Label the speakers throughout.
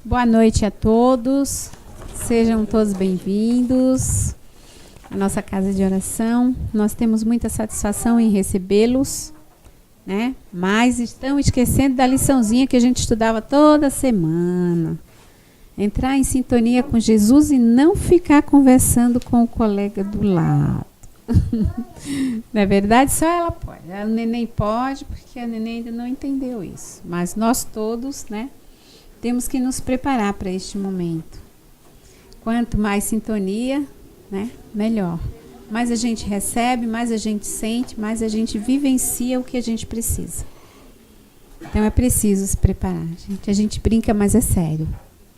Speaker 1: Boa noite a todos, sejam todos bem-vindos à nossa casa de oração. Nós temos muita satisfação em recebê-los, né? Mas estão esquecendo da liçãozinha que a gente estudava toda semana. Entrar em sintonia com Jesus e não ficar conversando com o colega do lado. Não é verdade? Só ela pode. A neném pode, porque a neném ainda não entendeu isso. Mas nós todos, né? Temos que nos preparar para este momento. Quanto mais sintonia, né, melhor. Mais a gente recebe, mais a gente sente, mais a gente vivencia o que a gente precisa. Então é preciso se preparar, gente. A gente brinca, mas é sério.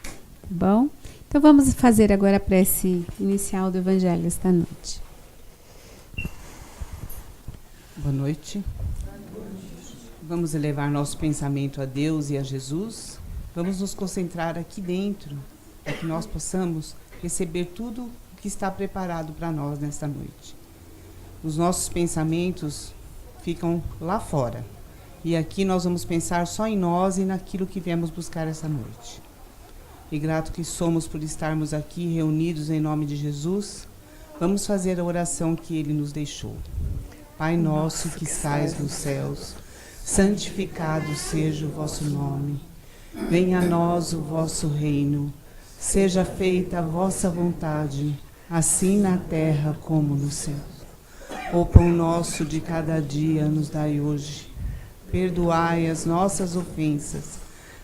Speaker 1: Tá bom? Então vamos fazer agora a prece inicial do Evangelho esta noite.
Speaker 2: Boa noite. Vamos elevar nosso pensamento a Deus e a Jesus. Vamos nos concentrar aqui dentro, para que nós possamos receber tudo o que está preparado para nós nesta noite. Os nossos pensamentos ficam lá fora. E aqui nós vamos pensar só em nós e naquilo que viemos buscar essa noite. E grato que somos por estarmos aqui reunidos em nome de Jesus, vamos fazer a oração que Ele nos deixou. Pai nosso que estais nos céus, santificado seja o vosso nome. Venha a nós o vosso reino, seja feita a vossa vontade, assim na terra como no céu. O pão nosso de cada dia nos dai hoje. Perdoai as nossas ofensas,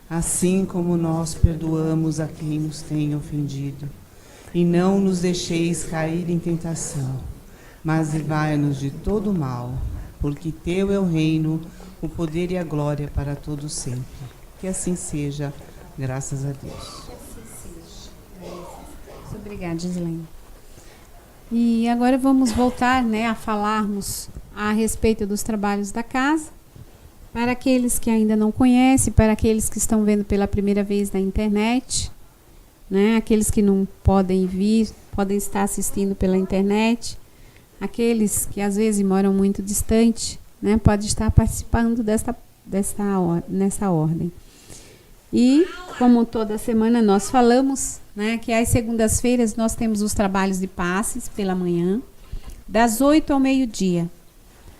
Speaker 2: assim como nós perdoamos a quem nos tem ofendido. E não nos deixeis cair em tentação, mas livrai-nos de todo o mal, porque teu é o reino, o poder e a glória para todo sempre. Que assim seja, graças a Deus.
Speaker 1: Que assim seja. Muito obrigada, Gislaine. E agora vamos voltar, né, a falarmos a respeito dos trabalhos da casa. Para aqueles que ainda não conhecem, para aqueles que estão vendo pela primeira vez na internet, né, aqueles que não podem vir, podem estar assistindo pela internet, aqueles que às vezes moram muito distante, né, podem estar participando nessa ordem. E, como toda semana nós falamos, né, que às segundas-feiras nós temos os trabalhos de passes pela manhã, das 8 ao meio-dia.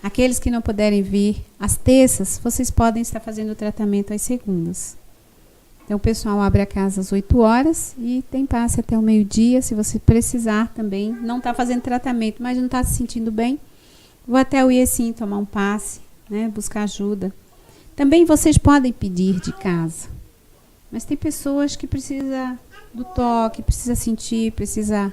Speaker 1: Aqueles que não puderem vir às terças, vocês podem estar fazendo o tratamento às segundas. Então, o pessoal abre a casa às 8 horas e tem passe até o meio-dia. Se você precisar também, não está fazendo tratamento, mas não está se sentindo bem, vou até o IECIM tomar um passe, né, buscar ajuda. Também vocês podem pedir de casa. Mas tem pessoas que precisam do toque, precisa sentir, precisa,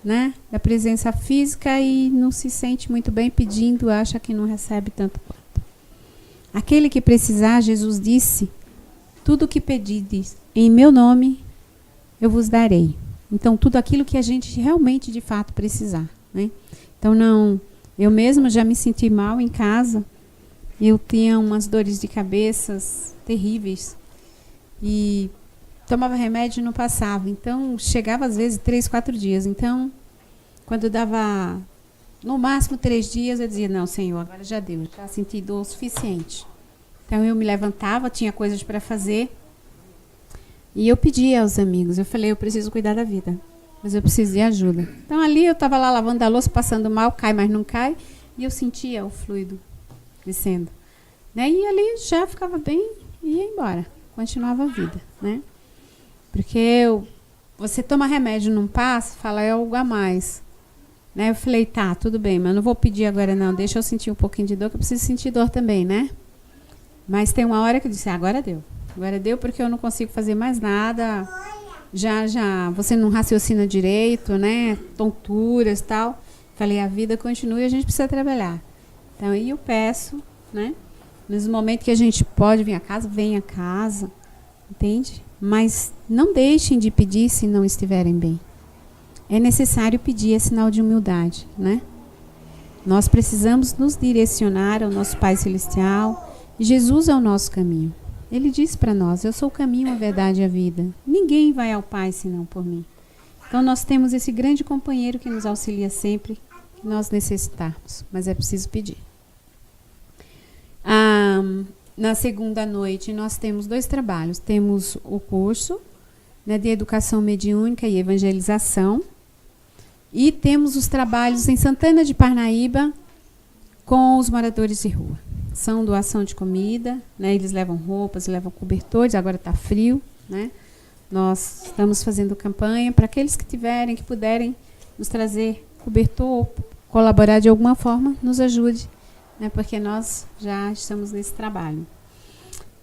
Speaker 1: né, da presença física e não se sente muito bem pedindo, acha que não recebe tanto quanto. Aquele que precisar, Jesus disse, tudo o que pedides em meu nome, eu vos darei. Então, tudo aquilo que a gente realmente, de fato, precisar, né? Então, não, eu mesma já me senti mal em casa, eu tinha umas dores de cabeça terríveis, e tomava remédio e não passava. Então, chegava às vezes 3, 4 dias. Então, quando dava no máximo 3 dias, eu dizia, não, Senhor, agora já deu, já senti dor o suficiente. Então, eu me levantava, tinha coisas para fazer. E eu pedia aos amigos, eu falei, eu preciso cuidar da vida, mas eu preciso de ajuda. Então, ali eu estava lá lavando a louça, passando mal, cai, mas não cai. E eu sentia o fluido descendo. Né? E ali já ficava bem e ia embora. Continuava a vida, né? Porque você toma remédio, não passa, fala, é algo a mais. Né? Eu falei, tá, tudo bem, mas não vou pedir agora não, deixa eu sentir um pouquinho de dor, que eu preciso sentir dor também, né? Mas tem uma hora que eu disse, agora deu porque eu não consigo fazer mais nada, já, você não raciocina direito, né? Tonturas e tal. Falei, a vida continua e a gente precisa trabalhar. Então, aí eu peço, né? No momento que a gente pode vir a casa, venha a casa, entende? Mas não deixem de pedir se não estiverem bem. É necessário pedir, é sinal de humildade, né? Nós precisamos nos direcionar ao nosso Pai Celestial. E Jesus é o nosso caminho. Ele disse para nós, eu sou o caminho, a verdade e a vida. Ninguém vai ao Pai senão por mim. Então nós temos esse grande companheiro que nos auxilia sempre que nós necessitarmos. Mas é preciso pedir. Na segunda noite nós temos 2 trabalhos. Temos o curso né, de educação mediúnica e evangelização. E temos os trabalhos em Santana de Parnaíba com os moradores de rua. São doação de comida, né, eles levam roupas, levam cobertores, agora está frio, né? Nós estamos fazendo campanha para aqueles que tiverem, que puderem nos trazer cobertor ou colaborar de alguma forma, nos ajude, né, porque nós já estamos nesse trabalho.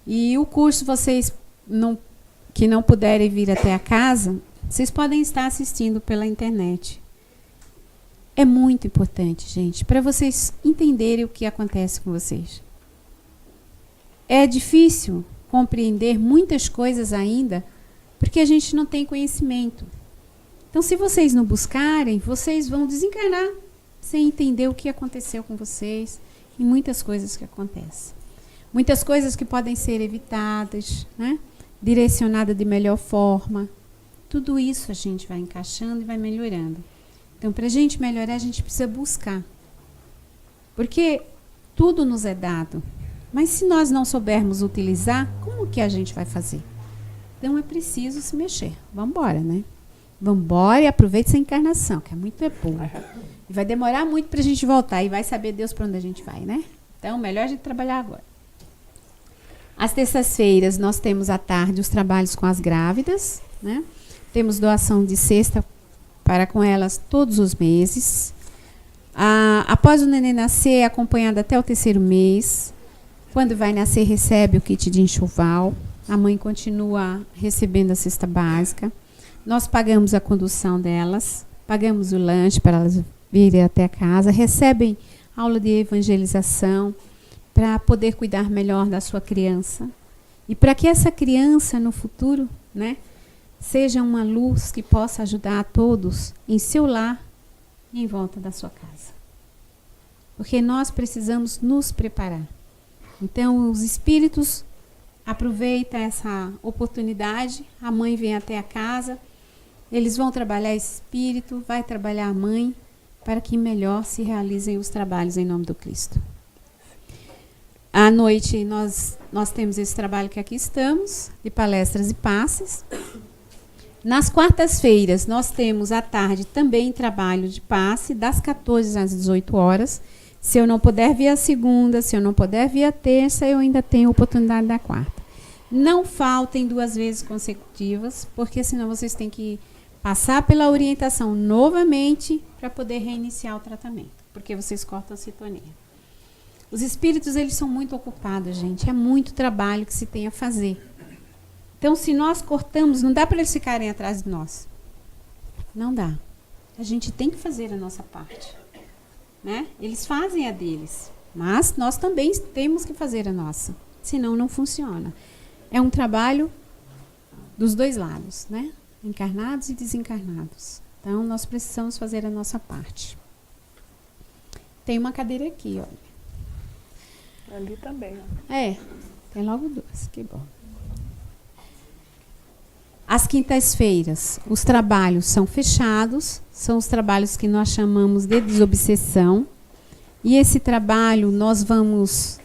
Speaker 1: E o curso, vocês que não puderem vir até a casa, vocês podem estar assistindo pela internet. É muito importante, gente, para vocês entenderem o que acontece com vocês. É difícil compreender muitas coisas ainda, porque a gente não tem conhecimento. Então, se vocês não buscarem, vocês vão desencarnar sem entender o que aconteceu com vocês e muitas coisas que acontecem. Muitas coisas que podem ser evitadas, né? Direcionadas de melhor forma. Tudo isso a gente vai encaixando e vai melhorando. Então, para a gente melhorar, a gente precisa buscar. Porque tudo nos é dado. Mas se nós não soubermos utilizar, como que a gente vai fazer? Então, é preciso se mexer. Vamos embora, né? Vamos embora e aproveite essa encarnação, que é muito boa. E vai demorar muito para a gente voltar. E vai saber Deus para onde a gente vai, né? Então, melhor a gente trabalhar agora. Às terças-feiras, nós temos à tarde os trabalhos com as grávidas, né? Temos doação de cesta para com elas todos os meses. Após o neném nascer, é acompanhado até o 3º mês. Quando vai nascer, recebe o kit de enxoval. A mãe continua recebendo a cesta básica. Nós pagamos a condução delas, pagamos o lanche para elas virem até a casa, recebem aula de evangelização para poder cuidar melhor da sua criança. E para que essa criança, no futuro, né, seja uma luz que possa ajudar a todos em seu lar e em volta da sua casa. Porque nós precisamos nos preparar. Então, os espíritos aproveitam essa oportunidade, a mãe vem até a casa, eles vão trabalhar esse espírito, vai trabalhar a mãe, para que melhor se realizem os trabalhos em nome do Cristo. À noite, nós temos esse trabalho que aqui estamos, de palestras e passes. Nas quartas-feiras, nós temos à tarde também trabalho de passe, das 14 às 18 horas. Se eu não puder vir a segunda, se eu não puder vir a terça, eu ainda tenho oportunidade da quarta. Não faltem 2 vezes consecutivas, porque senão vocês têm que passar pela orientação novamente para poder reiniciar o tratamento, porque vocês cortam a sintonia. Os espíritos, eles são muito ocupados, gente. É muito trabalho que se tem a fazer. Então, se nós cortamos, não dá para eles ficarem atrás de nós. Não dá. A gente tem que fazer a nossa parte, né? Eles fazem a deles, mas nós também temos que fazer a nossa. Senão, não funciona. É um trabalho dos 2 lados, né? Encarnados e desencarnados. Então, nós precisamos fazer a nossa parte. Tem uma cadeira aqui, olha.
Speaker 3: Ali também.
Speaker 1: Tem logo 2, que bom. Às quintas-feiras, os trabalhos são fechados, são os trabalhos que nós chamamos de desobsessão. E esse trabalho, nós vamos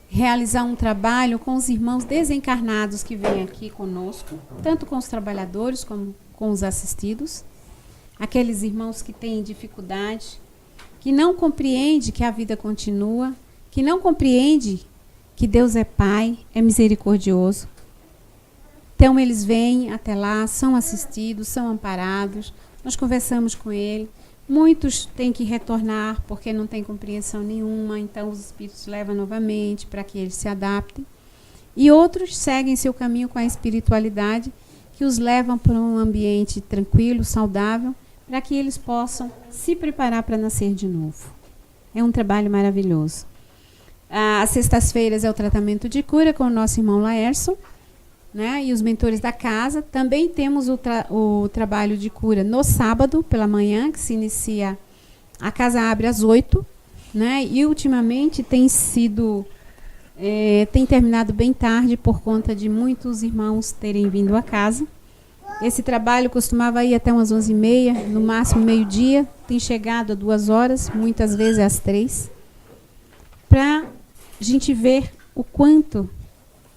Speaker 1: realizar um trabalho com os irmãos desencarnados que vêm aqui conosco, tanto com os trabalhadores como com os assistidos. Aqueles irmãos que têm dificuldade, que não compreende que a vida continua, que não compreende que Deus é Pai, é misericordioso. Então, eles vêm até lá, são assistidos, são amparados, nós conversamos com ele. Muitos têm que retornar porque não tem compreensão nenhuma, então os espíritos levam novamente para que eles se adaptem. E outros seguem seu caminho com a espiritualidade, que os levam para um ambiente tranquilo, saudável, para que eles possam se preparar para nascer de novo. É um trabalho maravilhoso. Às sextas-feiras é o tratamento de cura com o nosso irmão Laércio, né, e os mentores da casa. Também temos o trabalho de cura no sábado, pela manhã, que se inicia, a casa abre às 8, né, e ultimamente tem terminado bem tarde por conta de muitos irmãos terem vindo a casa. Esse trabalho costumava ir até umas 11h30, no máximo meio-dia, tem chegado a 2 horas, muitas vezes às 3, para a gente ver o quanto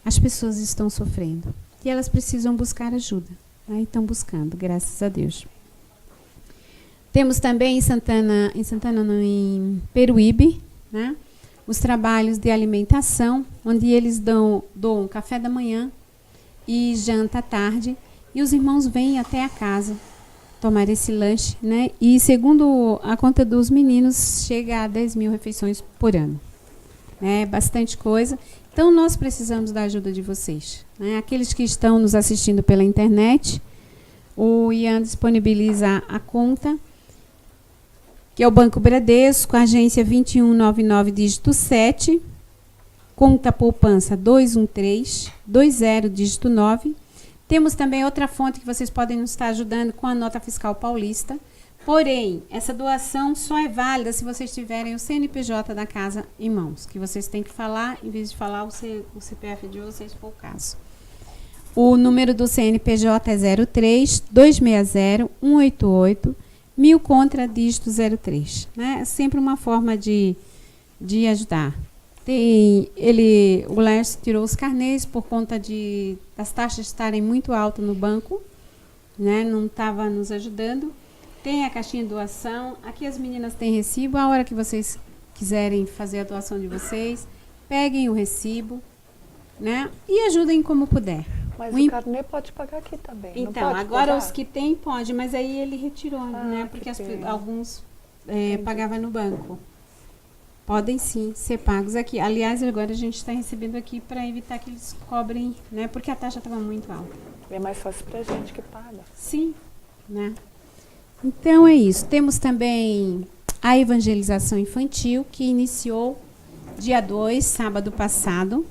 Speaker 1: as pessoas estão sofrendo. que elas precisam buscar ajuda. Né? E estão buscando, graças a Deus. Temos também em Peruíbe, né? Os trabalhos de alimentação, onde eles doam café da manhã e janta à tarde, e os irmãos vêm até a casa tomar esse lanche, né? E segundo a conta dos meninos, chega a 10 mil refeições por ano. É bastante coisa. Então, nós precisamos da ajuda de vocês. Né? Aqueles que estão nos assistindo pela internet, o Ian disponibiliza a conta, que é o Banco Bradesco, agência 2199, dígito 7, conta poupança 213, 20, dígito 9. Temos também outra fonte que vocês podem nos estar ajudando com a nota fiscal paulista. Porém, essa doação só é válida se vocês tiverem o CNPJ da casa em mãos, que vocês têm que falar, em vez de falar o CPF de vocês, se for o caso. O número do CNPJ é 03 260 188 1000 contra dígito 03. Né? É sempre uma forma de ajudar. O Lércio tirou os carnês por conta das taxas estarem muito altas no banco, né? Não estava nos ajudando. Tem a caixinha de doação. Aqui as meninas têm recibo. A hora que vocês quiserem fazer a doação de vocês, peguem o recibo, né? E ajudem como puder.
Speaker 3: Mas o carnê pode pagar aqui também.
Speaker 1: Então, agora pagar? Os que tem pode, mas aí ele retirou, né? Porque alguns pagavam no banco. Podem sim ser pagos aqui. Aliás, agora a gente está recebendo aqui para evitar que eles cobrem, né? Porque a taxa estava muito alta.
Speaker 3: É mais fácil para a gente que paga.
Speaker 1: Sim, né? Então é isso. Temos também a evangelização infantil, que iniciou dia 2, sábado passado.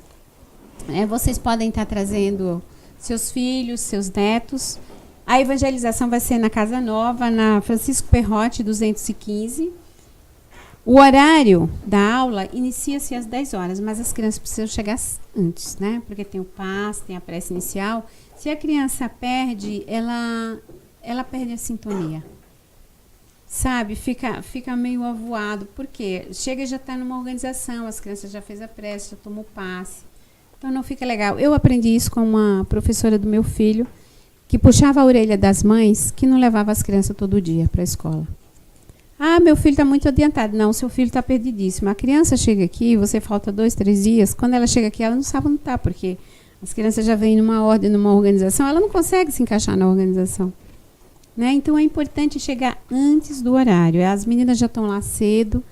Speaker 1: Vocês podem estar trazendo seus filhos, seus netos. A evangelização vai ser na Casa Nova, na Francisco Perrotti, 215. O horário da aula inicia-se às 10 horas, mas as crianças precisam chegar antes, né? Porque tem o passe, tem a prece inicial. Se a criança perde, ela perde a sintonia. Sabe? Fica meio avoado. Por quê? Chega e já está numa organização, as crianças já fez a prece, já tomou passe. Então não fica legal. Eu aprendi isso com uma professora do meu filho, que puxava a orelha das mães que não levava as crianças todo dia para a escola. Ah, meu filho está muito adiantado. Não, seu filho está perdidíssimo. A criança chega aqui, você falta 2, 3 dias. Quando ela chega aqui, ela não sabe onde está, porque as crianças já vêm numa ordem, numa organização, ela não consegue se encaixar na organização. Né? Então, é importante chegar antes do horário. As meninas já estão lá cedo,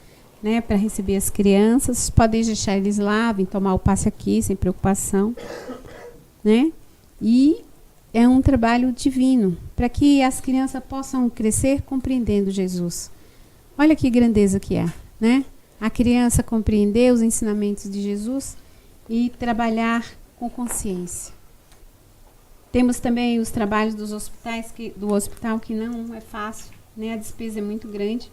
Speaker 1: né, para receber as crianças. Podem deixar eles lá, vir tomar o passe aqui, sem preocupação. Né? E é um trabalho divino, para que as crianças possam crescer compreendendo Jesus. Olha que grandeza que é, né? A criança compreender os ensinamentos de Jesus e trabalhar com consciência. Temos também os trabalhos dos hospitais, do hospital, que não é fácil, né? A despesa é muito grande.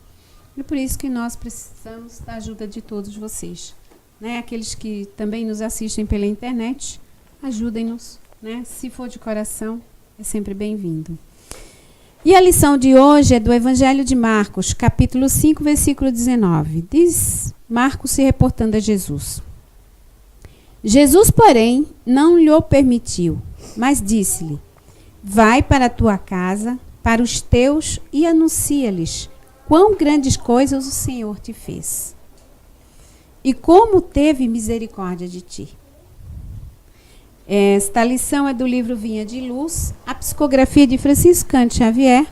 Speaker 1: E por isso que nós precisamos da ajuda de todos vocês. Né? Aqueles que também nos assistem pela internet, ajudem-nos. Né? Se for de coração, é sempre bem-vindo. E a lição de hoje é do Evangelho de Marcos, capítulo 5, versículo 19. Diz Marcos se reportando a Jesus. Jesus, porém, não lhe o permitiu, mas disse-lhe: vai para a tua casa, para os teus, e anuncia-lhes quão grandes coisas o Senhor te fez. E como teve misericórdia de ti. Esta lição é do livro Vinha de Luz, a psicografia de Francisco Cândido Xavier,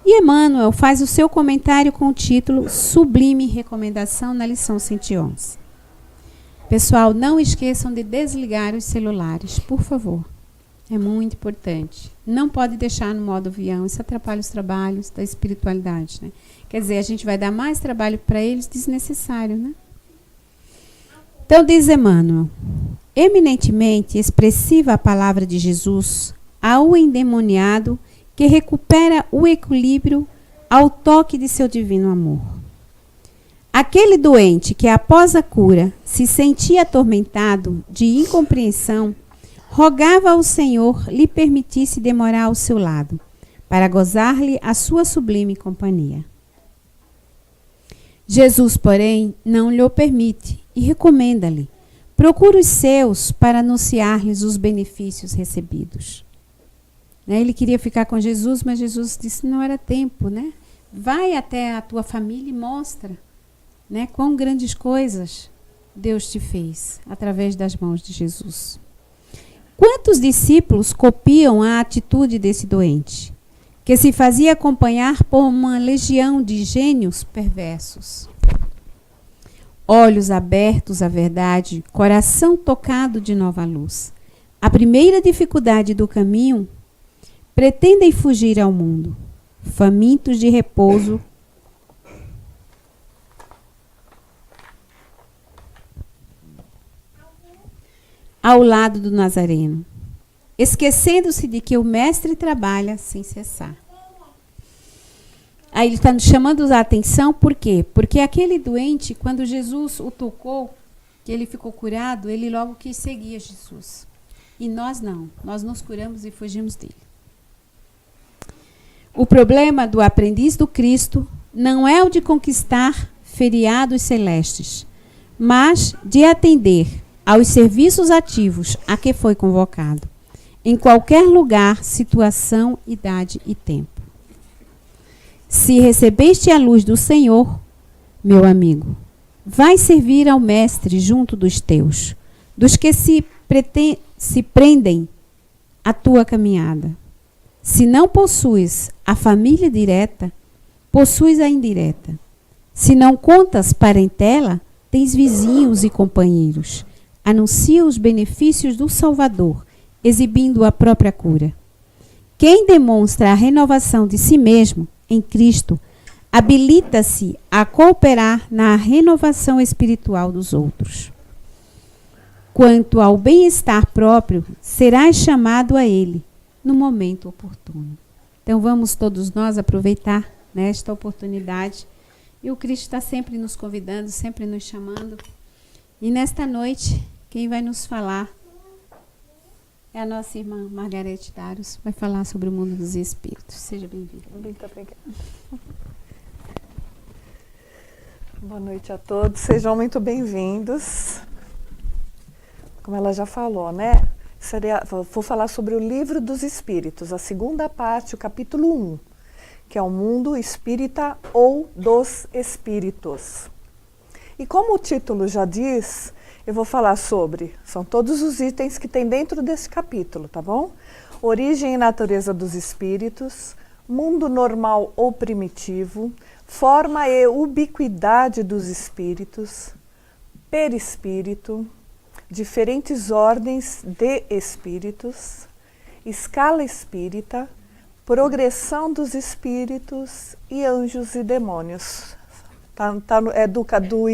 Speaker 1: e Emmanuel faz o seu comentário com o título Sublime Recomendação na lição 111. Pessoal, não esqueçam de desligar os celulares, por favor. É muito importante. Não pode deixar no modo avião, isso atrapalha os trabalhos da espiritualidade. Né? Quer dizer, a gente vai dar mais trabalho para eles desnecessário, né? Então, diz Emmanuel, eminentemente expressiva a palavra de Jesus ao endemoniado que recupera o equilíbrio ao toque de seu divino amor. Aquele doente que, após a cura, se sentia atormentado de incompreensão, rogava ao Senhor lhe permitisse demorar ao seu lado, para gozar-lhe a sua sublime companhia. Jesus, porém, não lhe o permite e recomenda-lhe, procura os seus para anunciar-lhes os benefícios recebidos. Né? Ele queria ficar com Jesus, mas Jesus disse que não era tempo, né? Vai até a tua família e mostra, né, quão grandes coisas Deus te fez através das mãos de Jesus. Quantos discípulos copiam a atitude desse doente, que se fazia acompanhar por uma legião de gênios perversos? Olhos abertos à verdade, coração tocado de nova luz. A primeira dificuldade do caminho, pretendem fugir ao mundo, famintos de repouso, ao lado do Nazareno, esquecendo-se de que o mestre trabalha sem cessar. Aí ele está chamando a atenção, por quê? Porque aquele doente, quando Jesus o tocou, que ele ficou curado, ele logo quis seguir a Jesus. E nós não, nós nos curamos e fugimos dele. O problema do aprendiz do Cristo não é o de conquistar feriados celestes, mas de atender aos serviços ativos a que foi convocado, em qualquer lugar, situação, idade e tempo. Se recebeste a luz do Senhor, meu amigo, vai servir ao Mestre junto dos teus, dos que se prendem à tua caminhada. Se não possuis a família direta, possuis a indireta. Se não contas parentela, tens vizinhos e companheiros. Anuncia os benefícios do Salvador, exibindo a própria cura. Quem demonstra a renovação de si mesmo em Cristo, habilita-se a cooperar na renovação espiritual dos outros. Quanto ao bem-estar próprio, serás chamado a ele no momento oportuno. Então vamos todos nós aproveitar nesta oportunidade. E o Cristo está sempre nos convidando, sempre nos chamando. E nesta noite, quem vai nos falar é a nossa irmã Margarete Daros, vai falar sobre o mundo dos espíritos. Seja bem-vinda.
Speaker 3: Muito obrigada. Boa noite a todos, sejam muito bem-vindos. Como ela já falou, né? Vou falar sobre o Livro dos Espíritos, a segunda parte, o capítulo 1, que é o mundo espírita ou dos espíritos. E como o título já diz, eu vou falar sobre, são todos os itens que tem dentro desse capítulo, tá bom? Origem e natureza dos espíritos, mundo normal ou primitivo, forma e ubiquidade dos espíritos, perispírito, diferentes ordens de espíritos, escala espírita, progressão dos espíritos e anjos e demônios.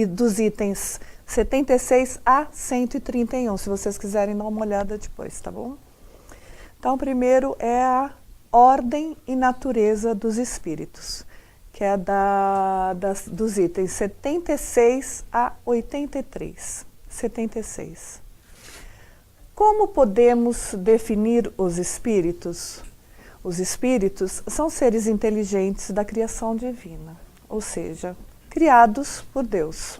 Speaker 3: Dos itens 76 a 131, se vocês quiserem dar uma olhada depois, tá bom? Então, primeiro é a ordem e natureza dos espíritos, que é dos itens 76 a 83. 76. Como podemos definir os espíritos? Os espíritos são seres inteligentes da criação divina, ou seja, criados por Deus.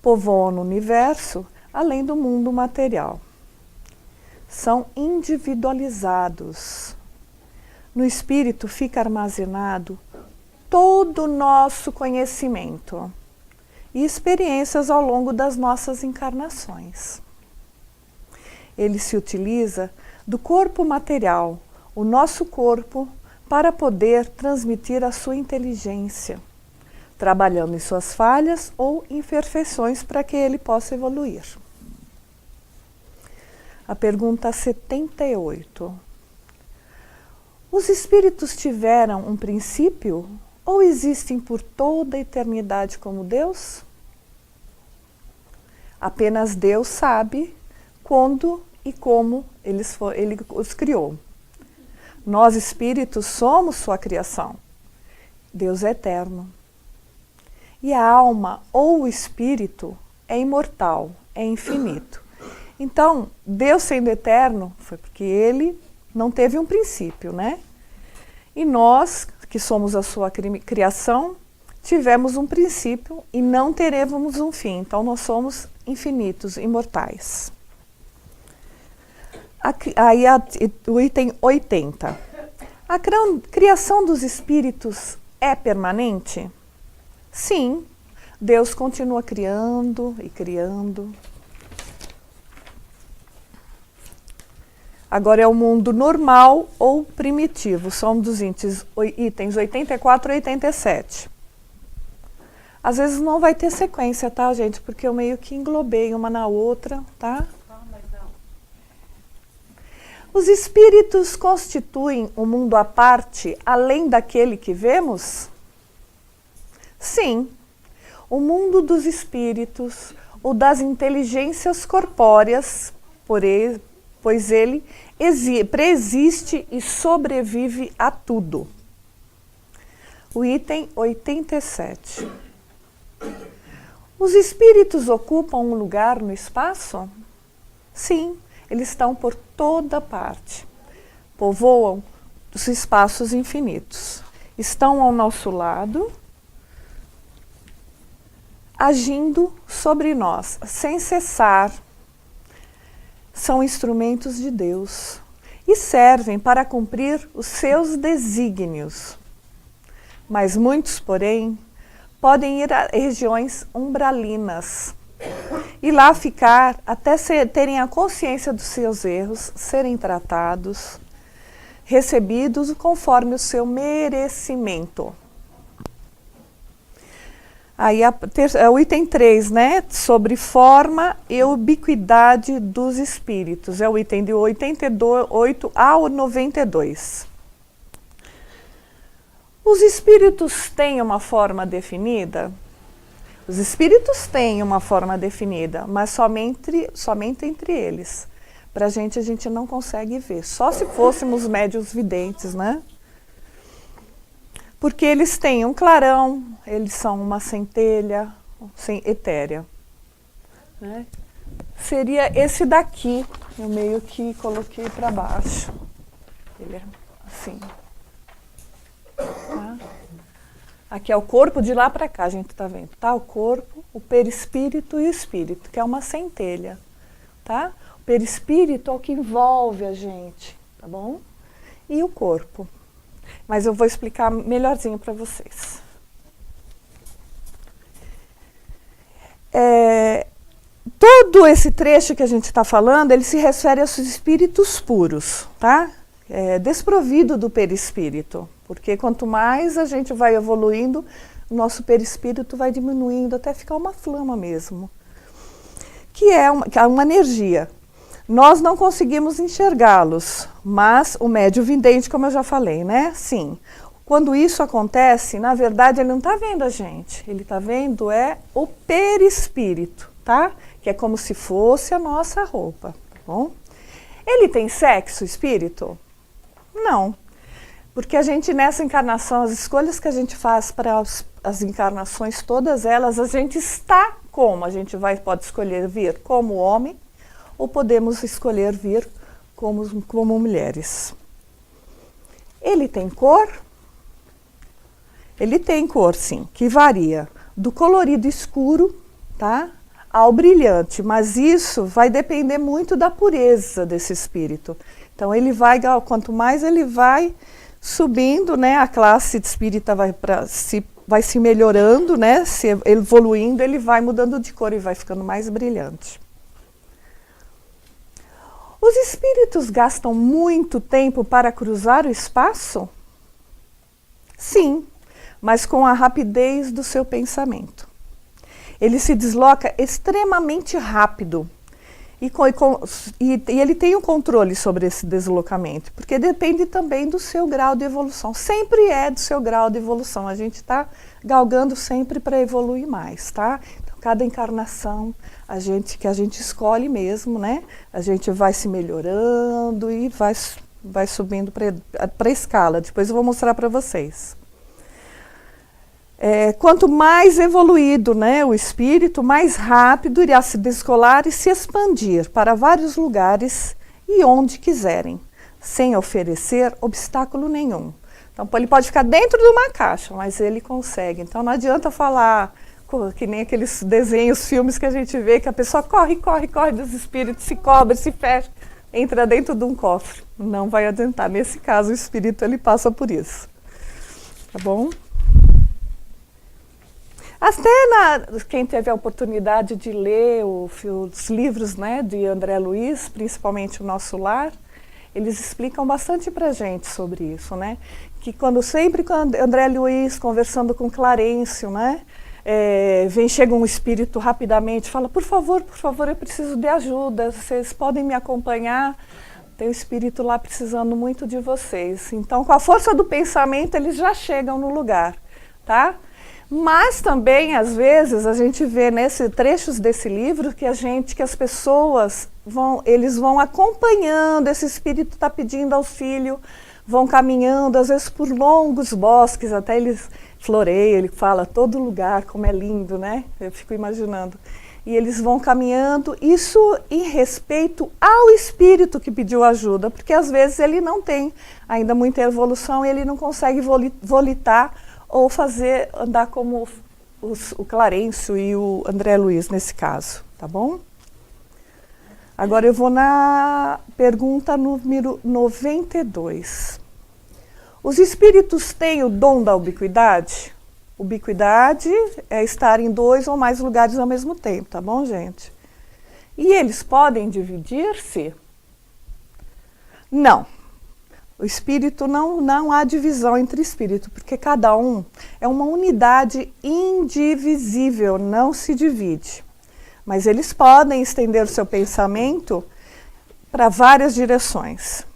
Speaker 3: Povoam o universo além do mundo material. São individualizados. No espírito fica armazenado todo o nosso conhecimento e experiências ao longo das nossas encarnações. Ele se utiliza do corpo material, o nosso corpo, para poder transmitir a sua inteligência, trabalhando em suas falhas ou imperfeições para que ele possa evoluir. A pergunta 78. Os espíritos tiveram um princípio ou existem por toda a eternidade como Deus? Apenas Deus sabe quando e como Ele os criou. Nós, espíritos, somos sua criação. Deus é eterno. E a alma ou o espírito é imortal, é infinito. Então, Deus sendo eterno, foi porque Ele não teve um princípio, né? E nós, que somos a sua criação, tivemos um princípio e não teremos um fim. Então, nós somos infinitos, imortais. O item 80. A criação dos espíritos é permanente? Sim, Deus continua criando e criando. Agora é o mundo normal ou primitivo, são dos itens 84 e 87. Às vezes não vai ter sequência, tá, gente? Porque eu meio que englobei uma na outra, tá? Os espíritos constituem um mundo à parte, além daquele que vemos? Sim. O mundo dos espíritos, ou das inteligências corpóreas, pois ele preexiste e sobrevive a tudo. O item 87. Os espíritos ocupam um lugar no espaço? Sim, eles estão por toda parte. Povoam os espaços infinitos. Estão ao nosso lado, agindo sobre nós, sem cessar. São instrumentos de Deus e servem para cumprir os seus desígnios. Mas muitos, porém, podem ir a regiões umbralinas e lá ficar até terem a consciência dos seus erros, serem tratados, recebidos conforme o seu merecimento. Aí o item 3, né, sobre forma e ubiquidade dos espíritos, é o item de 88 ao 92. Os espíritos têm uma forma definida? Os espíritos têm uma forma definida, mas somente entre eles. Para a gente não consegue ver, só se fôssemos médiuns videntes, né? Porque eles têm um clarão, eles são uma centelha etérea. Né? Seria esse daqui, eu meio que coloquei para baixo. Ele é assim. Tá? Aqui é o corpo, de lá para cá, a gente está vendo. Tá? O corpo, o perispírito e o espírito, que é uma centelha. Tá? O perispírito é o que envolve a gente, tá bom? E o corpo. Mas eu vou explicar melhorzinho para vocês. Todo esse trecho que a gente está falando, ele se refere aos espíritos puros, tá? Desprovido do perispírito. Porque quanto mais a gente vai evoluindo, o nosso perispírito vai diminuindo até ficar uma flama mesmo. Que é uma energia. Nós não conseguimos enxergá-los, mas o médium vidente, como eu já falei, né? Sim. Quando isso acontece, na verdade, ele não está vendo a gente. Ele está vendo o perispírito, tá? Que é como se fosse a nossa roupa, tá bom? Ele tem sexo, espírito? Não. Porque a gente, nessa encarnação, as escolhas que a gente faz para as encarnações, todas elas, a gente está como? A gente pode escolher vir como homem, ou podemos escolher vir como mulheres. Ele tem cor? Ele tem cor, sim, que varia do colorido escuro, tá, ao brilhante, mas isso vai depender muito da pureza desse espírito. Então, quanto mais ele vai subindo, né, a classe de espírita vai se melhorando, né, se evoluindo, ele vai mudando de cor e vai ficando mais brilhante. Os espíritos gastam muito tempo para cruzar o espaço? Sim, mas com a rapidez do seu pensamento. Ele se desloca extremamente rápido e ele tem um controle sobre esse deslocamento, porque depende também do seu grau de evolução. Sempre é do seu grau de evolução. A gente está galgando sempre para evoluir mais, tá? Cada encarnação que a gente escolhe mesmo, né? A gente vai se melhorando e vai subindo para a escala. Depois eu vou mostrar para vocês. Quanto mais evoluído, né, o espírito, mais rápido irá se descolar e se expandir para vários lugares e onde quiserem, sem oferecer obstáculo nenhum. Então ele pode ficar dentro de uma caixa, mas ele consegue. Então não adianta falar que nem aqueles desenhos, filmes que a gente vê, que a pessoa corre, corre, corre dos espíritos, se cobre, se fecha, entra dentro de um cofre. Não vai adiantar. Nesse caso, o espírito ele passa por isso. Tá bom? Até quem teve a oportunidade de ler os livros, né, de André Luiz, principalmente o Nosso Lar, eles explicam bastante para a gente sobre isso, né? Que sempre quando André Luiz conversando com Clarencio, né, chega um espírito rapidamente, fala, por favor, eu preciso de ajuda, vocês podem me acompanhar? Tem um espírito lá precisando muito de vocês. Então, com a força do pensamento, eles já chegam no lugar, tá? Mas também, às vezes, a gente vê trechos desse livro que as pessoas eles vão acompanhando, esse espírito está pedindo auxílio, vão caminhando, às vezes por longos bosques, até eles floreiam, ele fala todo lugar, como é lindo, né? Eu fico imaginando. E eles vão caminhando, isso em respeito ao espírito que pediu ajuda, porque às vezes ele não tem ainda muita evolução e ele não consegue volitar ou andar como o Clarencio e o André Luiz nesse caso, tá bom? Agora eu vou na pergunta número 92. Os espíritos têm o dom da ubiquidade? Ubiquidade é estar em 2 ou mais lugares ao mesmo tempo, tá bom, gente? E eles podem dividir-se? Não. O espírito não há divisão entre espírito, porque cada um é uma unidade indivisível, não se divide. Mas eles podem estender o seu pensamento para várias direções.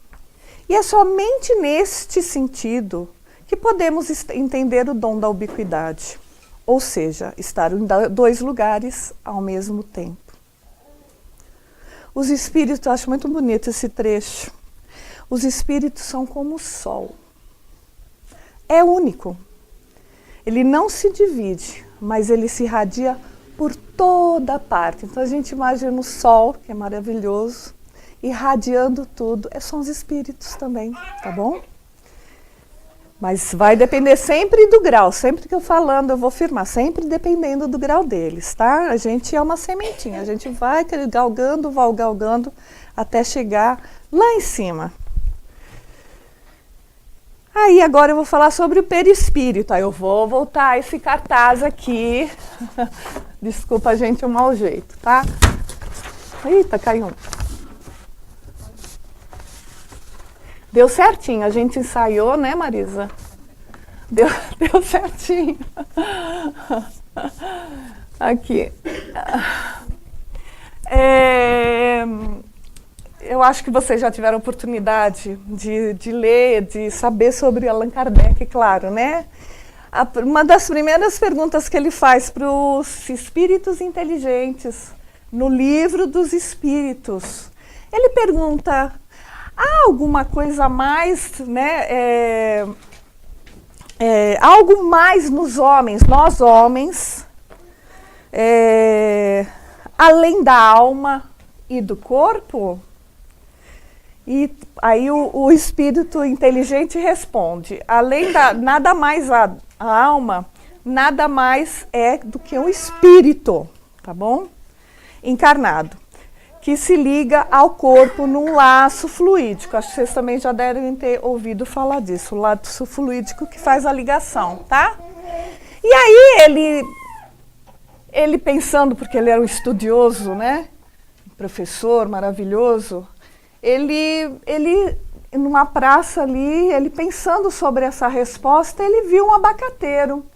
Speaker 3: E é somente neste sentido que podemos entender o dom da ubiquidade, ou seja, estar em 2 lugares ao mesmo tempo. Os espíritos, eu acho muito bonito esse trecho. Os espíritos são como o sol. É único. Ele não se divide, mas ele se irradia por toda parte. Então a gente imagina o sol, que é maravilhoso, irradiando tudo. São os espíritos também, tá bom? Mas vai depender sempre do grau. Sempre que eu falando, eu vou afirmar, sempre dependendo do grau deles, tá? A gente é uma sementinha, a gente vai galgando até chegar lá em cima. Aí agora eu vou falar sobre o perispírito. Aí eu vou voltar a esse cartaz aqui. Desculpa, gente, o mau jeito, tá? Eita, caiu um. Deu certinho, a gente ensaiou, né, Marisa? Deu certinho. Aqui. Eu acho que vocês já tiveram oportunidade de ler, de saber sobre Allan Kardec, claro, né? Uma das primeiras perguntas que ele faz para os espíritos inteligentes, no Livro dos Espíritos, ele pergunta, há alguma coisa a mais, né? Algo mais nos homens, nós homens, além da alma e do corpo? E aí o espírito inteligente responde, nada mais a alma, nada mais é do que um espírito, tá bom? Encarnado, que se liga ao corpo num laço fluídico. Acho que vocês também já devem ter ouvido falar disso, o laço fluídico que faz a ligação, tá? E aí ele pensando, porque ele era um estudioso, né? Um professor maravilhoso, ele numa praça ali, ele pensando sobre essa resposta, ele viu um abacateiro.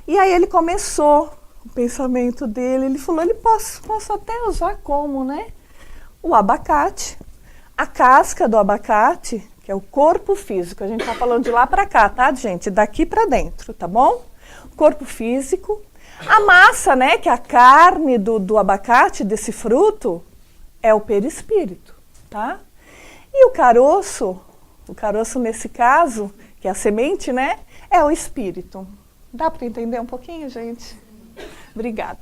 Speaker 3: E aí ele começou o pensamento dele, ele falou, posso até usar como, né? O abacate, a casca do abacate, que é o corpo físico, a gente está falando de lá para cá, tá, gente? Daqui para dentro, tá bom? Corpo físico, a massa, né, que é a carne do abacate, desse fruto, é o perispírito, tá? E o caroço nesse caso, que é a semente, né, é o espírito. Dá para entender um pouquinho, gente? Obrigada.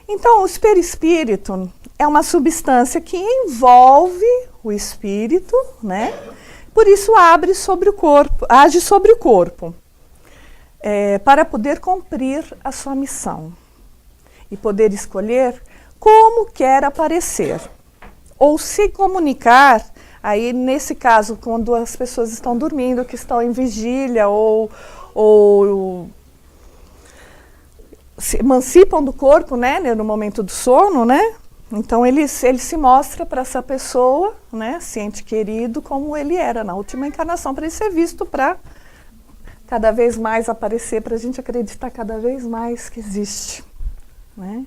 Speaker 3: Então, o perispírito é uma substância que envolve o espírito, né, Por isso age sobre o corpo, para poder cumprir a sua missão e poder escolher como quer aparecer ou se comunicar. Aí, nesse caso, quando as pessoas estão dormindo, que estão em vigília ou se emancipam do corpo, né, no momento do sono, né? Então ele se mostra para essa pessoa, né, esse ente querido, como ele era na última encarnação, para ele ser visto, para cada vez mais aparecer, para a gente acreditar cada vez mais que existe, né?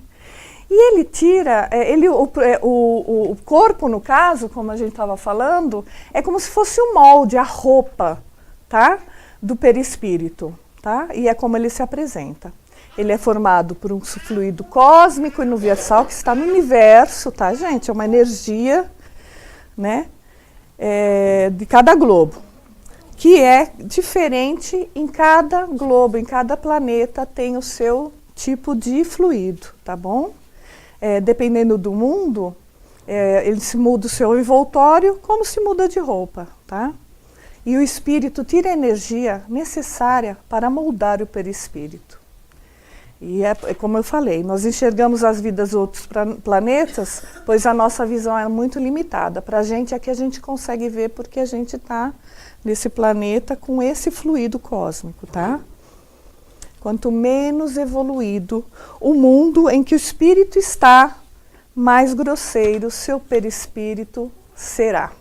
Speaker 3: E ele tira, o corpo, no caso, como a gente estava falando, é como se fosse o molde, a roupa, tá, do perispírito, tá? E é como ele se apresenta. Ele é formado por um fluido cósmico e universal que está no universo, tá, gente? É uma energia, né, de cada globo, que é diferente em cada globo, em cada planeta tem o seu tipo de fluido, tá bom? Dependendo do mundo, ele se muda o seu envoltório como se muda de roupa, tá? E o espírito tira a energia necessária para moldar o perispírito. E é como eu falei, nós enxergamos as vidas dos outros planetas, pois a nossa visão é muito limitada. Para a gente é que a gente consegue ver porque a gente está nesse planeta com esse fluido cósmico, tá? Quanto menos evoluído o mundo em que o espírito está, mais grosseiro seu perispírito será.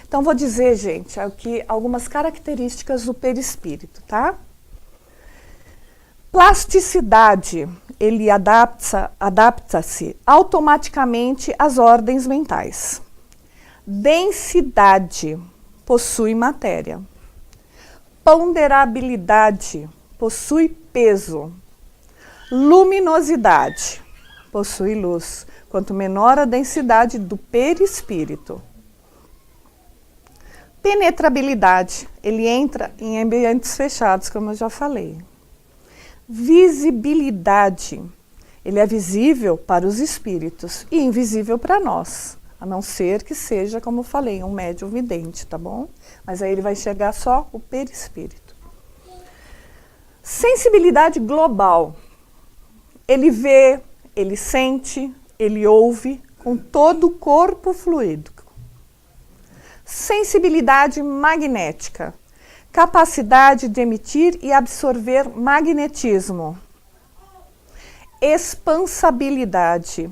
Speaker 3: Então vou dizer, gente, aqui algumas características do perispírito, tá? Plasticidade, ele adapta-se automaticamente às ordens mentais. Densidade, possui matéria. Ponderabilidade, possui peso. Luminosidade, possui luz. Quanto menor a densidade do perispírito. Penetrabilidade, ele entra em ambientes fechados, como eu já falei. Visibilidade, ele é visível para os espíritos e invisível para nós, a não ser que seja, como eu falei, um médium vidente, tá bom? Mas aí ele vai enxergar só o perispírito. Sensibilidade global, ele vê, ele sente, ele ouve com todo o corpo fluídico. Sensibilidade magnética, capacidade de emitir e absorver magnetismo. Expansabilidade,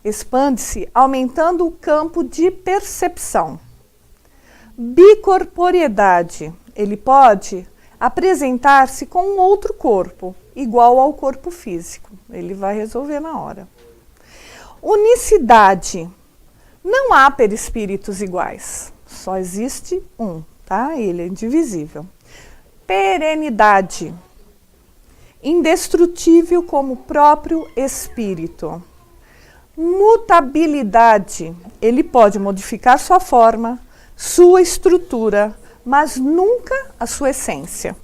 Speaker 3: expande-se aumentando o campo de percepção. Bicorporeidade, ele pode apresentar-se com um outro corpo, igual ao corpo físico. Ele vai resolver na hora. Unicidade, não há perispíritos iguais, só existe um, tá? Ele é indivisível. Perenidade, indestrutível como o próprio espírito. Mutabilidade, ele pode modificar sua forma, sua estrutura, mas nunca a sua essência.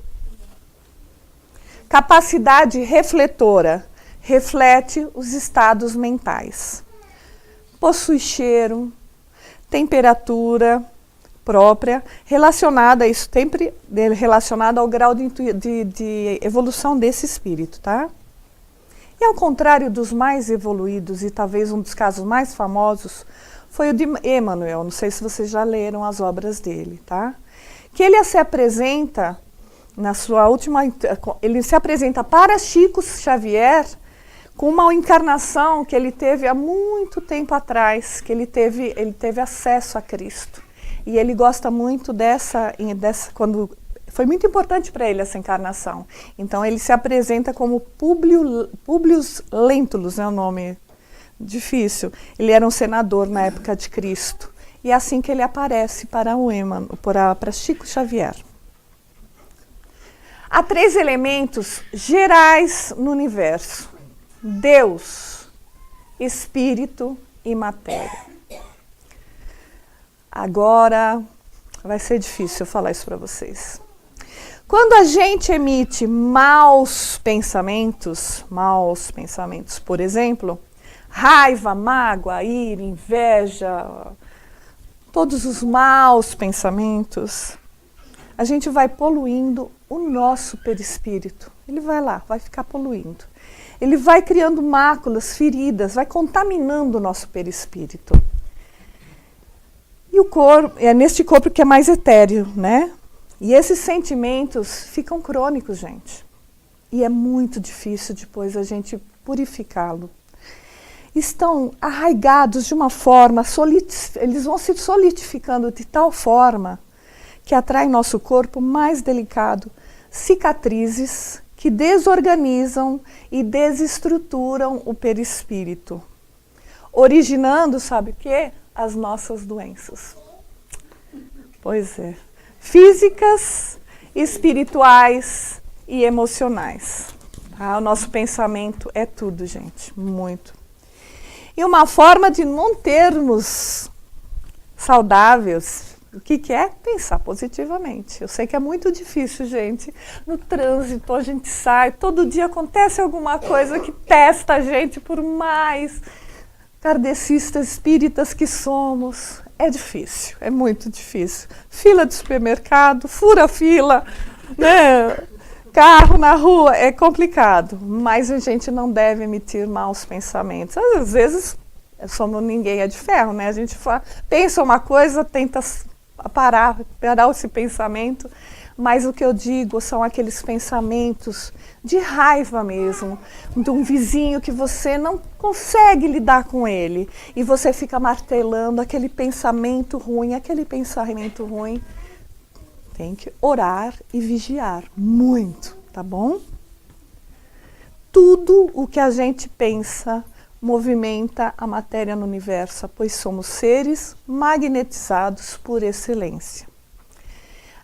Speaker 3: Capacidade refletora, reflete os estados mentais. Possui cheiro, temperatura própria, relacionada a isso, sempre relacionada ao grau de evolução desse espírito, tá? E ao contrário dos mais evoluídos, e talvez um dos casos mais famosos, foi o de Emmanuel, não sei se vocês já leram as obras dele, tá? Que ele se apresenta, na sua última, ele se apresenta para Chico Xavier com uma encarnação que ele teve há muito tempo atrás, que ele teve acesso a Cristo. E ele gosta muito dessa quando foi muito importante para ele essa encarnação. Então ele se apresenta como Publius Lentulus, é um nome difícil. Ele era um senador na época de Cristo. E é assim que ele aparece para para Chico Xavier. Há 3 elementos gerais no universo: Deus, Espírito e matéria. Agora vai ser difícil eu falar isso para vocês. Quando a gente emite maus pensamentos, por exemplo, raiva, mágoa, ira, inveja, todos os maus pensamentos, a gente vai poluindo o nosso perispírito. Ele vai lá, vai ficar poluindo. Ele vai criando máculas, feridas, vai contaminando o nosso perispírito. E o corpo, é neste corpo que é mais etéreo, né? E esses sentimentos ficam crônicos, gente. E é muito difícil depois a gente purificá-lo. Estão arraigados de uma forma, eles vão se solidificando de tal forma que atrai nosso corpo mais delicado cicatrizes que desorganizam e desestruturam o perispírito, originando, sabe o quê? As nossas doenças. Pois é. Físicas, espirituais e emocionais. Tá? O nosso pensamento é tudo, gente. Muito. E uma forma de não termos saudáveis, o que é? Pensar positivamente. Eu sei que é muito difícil, gente. No trânsito, a gente sai, todo dia acontece alguma coisa que testa a gente, por mais kardecistas, espíritas que somos. É difícil, é muito difícil. Fila de supermercado, fura fila, né? Carro na rua, é complicado. Mas a gente não deve emitir maus pensamentos. Às vezes, somos ninguém é de ferro, né? A gente pensa uma coisa, tenta parar esse pensamento, mas o que eu digo são aqueles pensamentos de raiva mesmo, de um vizinho que você não consegue lidar com ele, e você fica martelando aquele pensamento ruim. Tem que orar e vigiar muito, tá bom? Tudo o que a gente pensa movimenta a matéria no universo, pois somos seres magnetizados por excelência.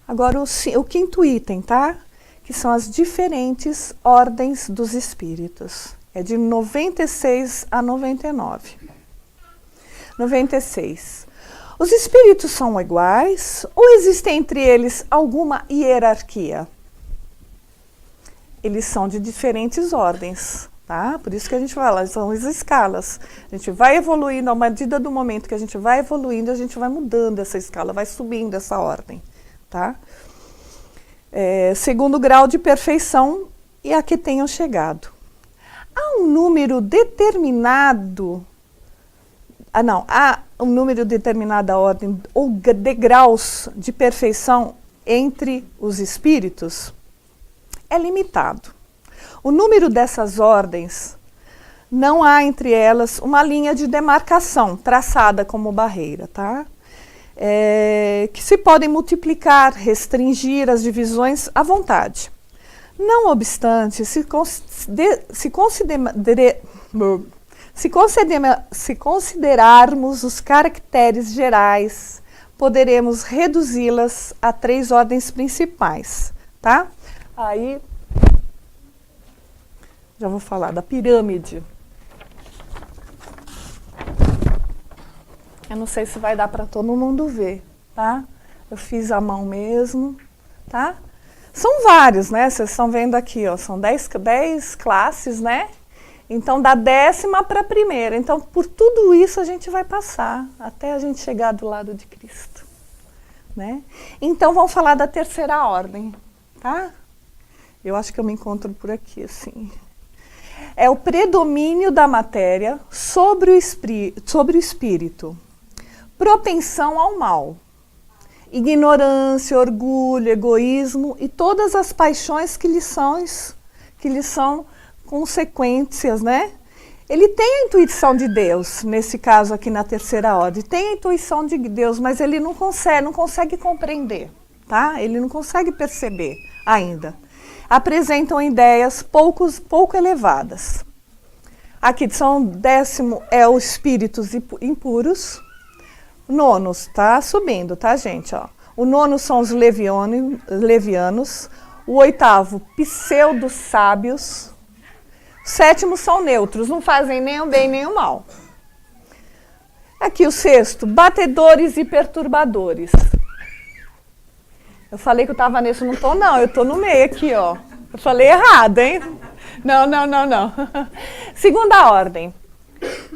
Speaker 3: Agora o quinto item, tá? Que são as diferentes ordens dos espíritos. É de 96 a 99. 96. Os espíritos são iguais ou existe entre eles alguma hierarquia? Eles são de diferentes ordens. Tá? Por isso que a gente fala, são as escalas. A gente vai evoluindo, à medida do momento que a gente vai evoluindo, a gente vai mudando essa escala, vai subindo essa ordem. Tá? Segundo grau de perfeição e a que tenham chegado. Há um número determinado, há um número determinada ordem ou degraus de perfeição entre os espíritos? É limitado. O número dessas ordens, não há entre elas uma linha de demarcação traçada como barreira, tá? Que se podem multiplicar, restringir as divisões à vontade. Não obstante, se considerarmos os caracteres gerais, poderemos reduzi-las a 3 ordens principais, tá? Aí já vou falar da pirâmide. Eu não sei se vai dar para todo mundo ver, tá? Eu fiz à mão mesmo, tá? São vários, né? Vocês estão vendo aqui, ó, são 10 classes, né? Então, da 10ª para a 1ª. Então, por tudo isso a gente vai passar, até a gente chegar do lado de Cristo, né? Então, vamos falar da 3ª ordem, tá? Eu acho que eu me encontro por aqui, assim. É o predomínio da matéria sobre o espírito. Propensão ao mal. Ignorância, orgulho, egoísmo e todas as paixões que lhe são consequências, né? Ele tem a intuição de Deus, nesse caso aqui na 3ª ordem. Tem a intuição de Deus, mas ele não consegue compreender, tá? Ele não consegue perceber ainda. Apresentam ideias pouco elevadas. Aqui são 10º é os espíritos impuros. Nonos, tá subindo, tá, gente? Ó. O 9º são os levianos. O 8º, pseudo-sábios. O 7º são neutros, não fazem nem o bem nem o mal. Aqui o 6º, batedores e perturbadores. Eu falei que eu estava nesse, não estou não, eu estou no meio aqui, ó. Eu falei errado, hein? Não. 2ª ordem.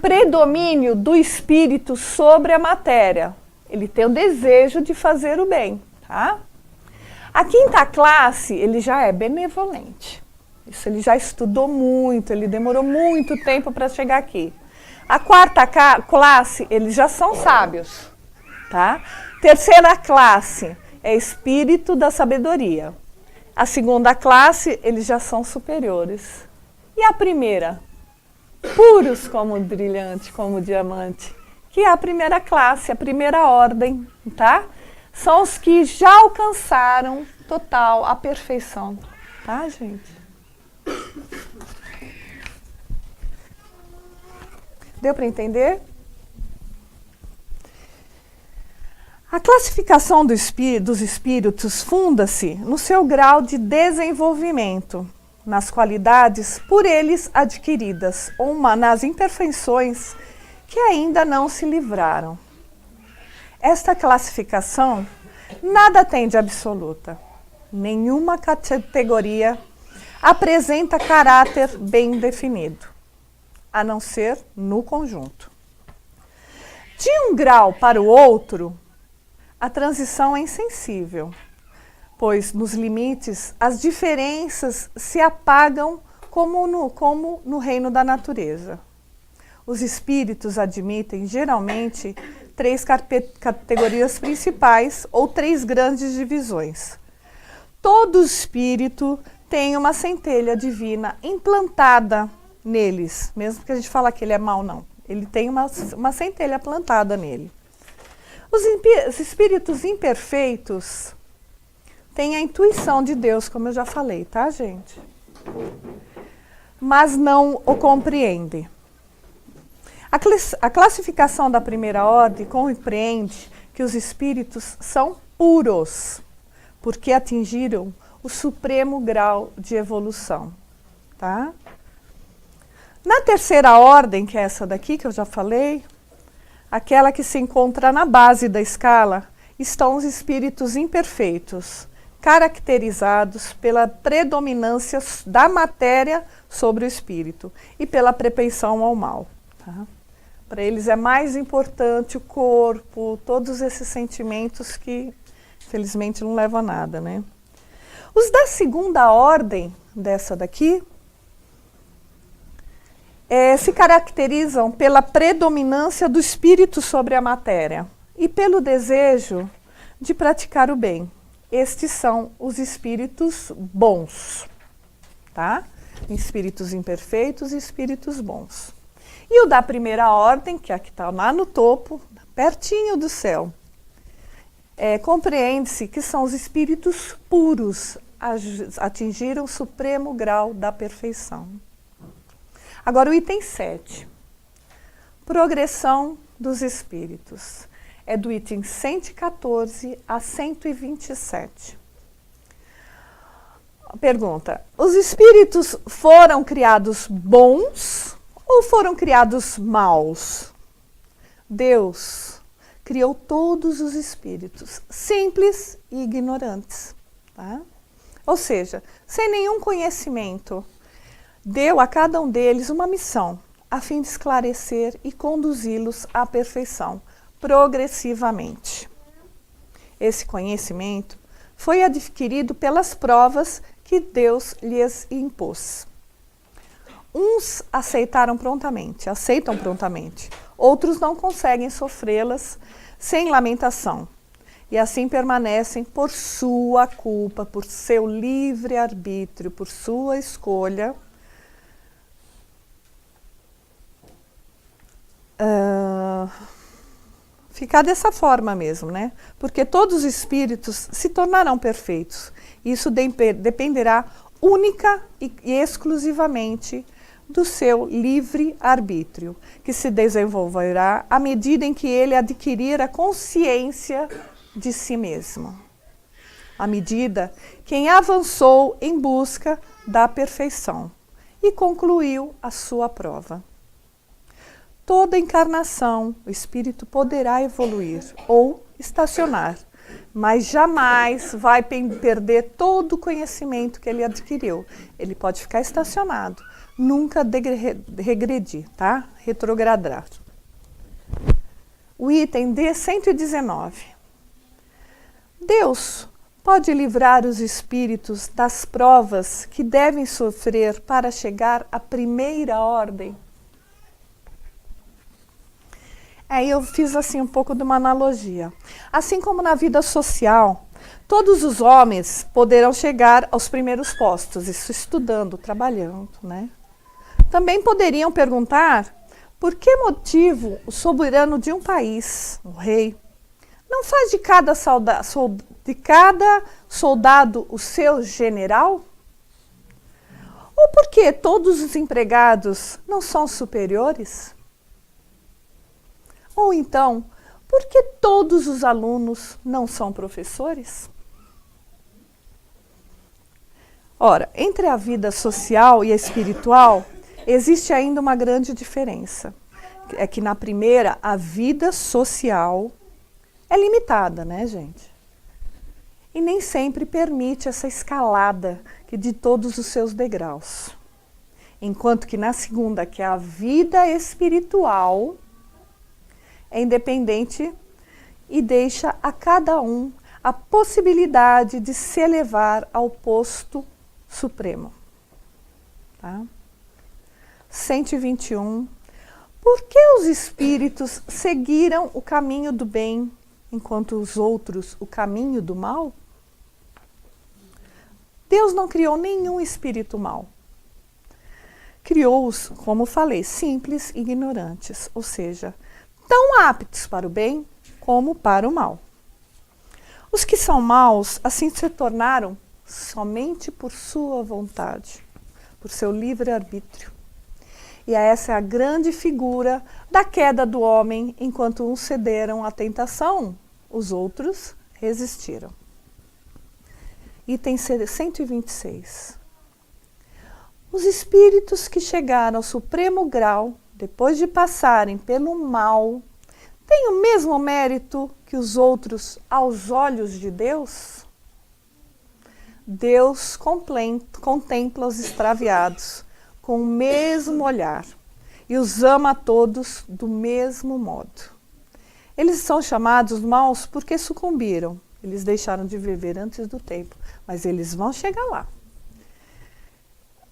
Speaker 3: Predomínio do espírito sobre a matéria. Ele tem o desejo de fazer o bem, tá? A quinta classe, ele já é benevolente. Isso ele já estudou muito, ele demorou muito tempo para chegar aqui. A quarta classe, eles já são sábios, tá? Terceira classe é espírito da sabedoria. A segunda classe, eles já são superiores. E a primeira? Puros como o brilhante, como o diamante, que é a primeira classe, a primeira ordem, tá? São os que já alcançaram total a perfeição, tá, gente? Deu para entender? A classificação dos espíritos funda-se no seu grau de desenvolvimento, nas qualidades por eles adquiridas, ou nas imperfeições que ainda não se livraram. Esta classificação nada tem de absoluta. Nenhuma categoria apresenta caráter bem definido, a não ser no conjunto. De um grau para o outro, a transição é insensível, pois nos limites as diferenças se apagam como no reino da natureza. Os espíritos admitem geralmente 3 categorias principais ou 3 grandes divisões. Todo espírito tem uma centelha divina implantada neles, mesmo que a gente fale que ele é mau, não. Ele tem uma centelha plantada nele. Os espíritos imperfeitos têm a intuição de Deus, como eu já falei, tá, gente? Mas não o compreendem. A classificação da primeira ordem compreende que os espíritos são puros, porque atingiram o supremo grau de evolução, tá? Na terceira ordem, que é essa daqui que eu já falei, aquela que se encontra na base da escala, estão os espíritos imperfeitos, caracterizados pela predominância da matéria sobre o espírito e pela propensão ao mal, tá? Para eles é mais importante o corpo, todos esses sentimentos que, infelizmente, não levam a nada, né? Os da segunda ordem, dessa daqui, se caracterizam pela predominância do espírito sobre a matéria e pelo desejo de praticar o bem. Estes são os espíritos bons, tá? Espíritos imperfeitos e espíritos bons. E o da primeira ordem, que é a que está lá no topo, pertinho do céu, compreende-se que são os espíritos puros, atingiram o supremo grau da perfeição. Agora o item 7, progressão dos espíritos, é do item 114 a 127. Pergunta, os espíritos foram criados bons ou foram criados maus? Deus criou todos os espíritos, simples e ignorantes, tá? Ou seja, sem nenhum conhecimento, deu a cada um deles uma missão, a fim de esclarecer e conduzi-los à perfeição, progressivamente. Esse conhecimento foi adquirido pelas provas que Deus lhes impôs. Uns aceitam prontamente, outros não conseguem sofrê-las sem lamentação, e assim permanecem por sua culpa, por seu livre-arbítrio, por sua escolha, ficar dessa forma mesmo, né? Porque todos os espíritos se tornarão perfeitos. Isso dependerá única e exclusivamente do seu livre-arbítrio, que se desenvolverá à medida em que ele adquirir a consciência de si mesmo. À medida que avançou em busca da perfeição e concluiu a sua prova. Toda encarnação, o espírito poderá evoluir ou estacionar, mas jamais vai perder todo o conhecimento que ele adquiriu. Ele pode ficar estacionado, nunca regredir, tá? Retrogradar. o item D119. Deus pode livrar os espíritos das provas que devem sofrer para chegar à primeira ordem? Aí eu fiz assim um pouco de uma analogia. Assim como na vida social, todos os homens poderão chegar aos primeiros postos, isso estudando, trabalhando, né? Também poderiam perguntar por que motivo o soberano de um país, o rei, não faz de cada soldado o seu general? Ou por que todos os empregados não são superiores? Ou então, por que todos os alunos não são professores? Ora, entre a vida social e a espiritual, existe ainda uma grande diferença. É que na primeira, a vida social é limitada, né, gente? E nem sempre permite essa escalada de todos os seus degraus. Enquanto que na segunda, que é a vida espiritual, é independente e deixa a cada um a possibilidade de se elevar ao posto supremo. Tá? 121. Por que os espíritos seguiram o caminho do bem, enquanto os outros o caminho do mal? Deus não criou nenhum espírito mau. Criou-os, como falei, simples e ignorantes, ou seja, tão aptos para o bem como para o mal. Os que são maus, assim se tornaram somente por sua vontade, por seu livre-arbítrio. E essa é a grande figura da queda do homem, enquanto uns cederam à tentação, os outros resistiram. Item 126. Os espíritos que chegaram ao supremo grau, depois de passarem pelo mal, têm o mesmo mérito que os outros aos olhos de Deus? Deus contempla os extraviados com o mesmo olhar e os ama a todos do mesmo modo. Eles são chamados maus porque sucumbiram. Eles deixaram de viver antes do tempo, mas eles vão chegar lá.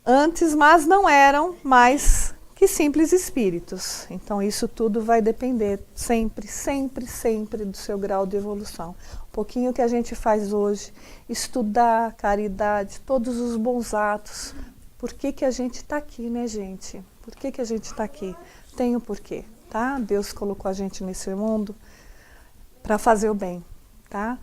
Speaker 3: Antes, mas não eram mais que simples espíritos. Então isso tudo vai depender sempre, sempre, sempre do seu grau de evolução. Um pouquinho que a gente faz hoje, estudar, caridade, todos os bons atos. Por que a gente está aqui, né, gente? Por que a gente está aqui? Tem um porquê, tá? Deus colocou a gente nesse mundo para fazer o bem, tá?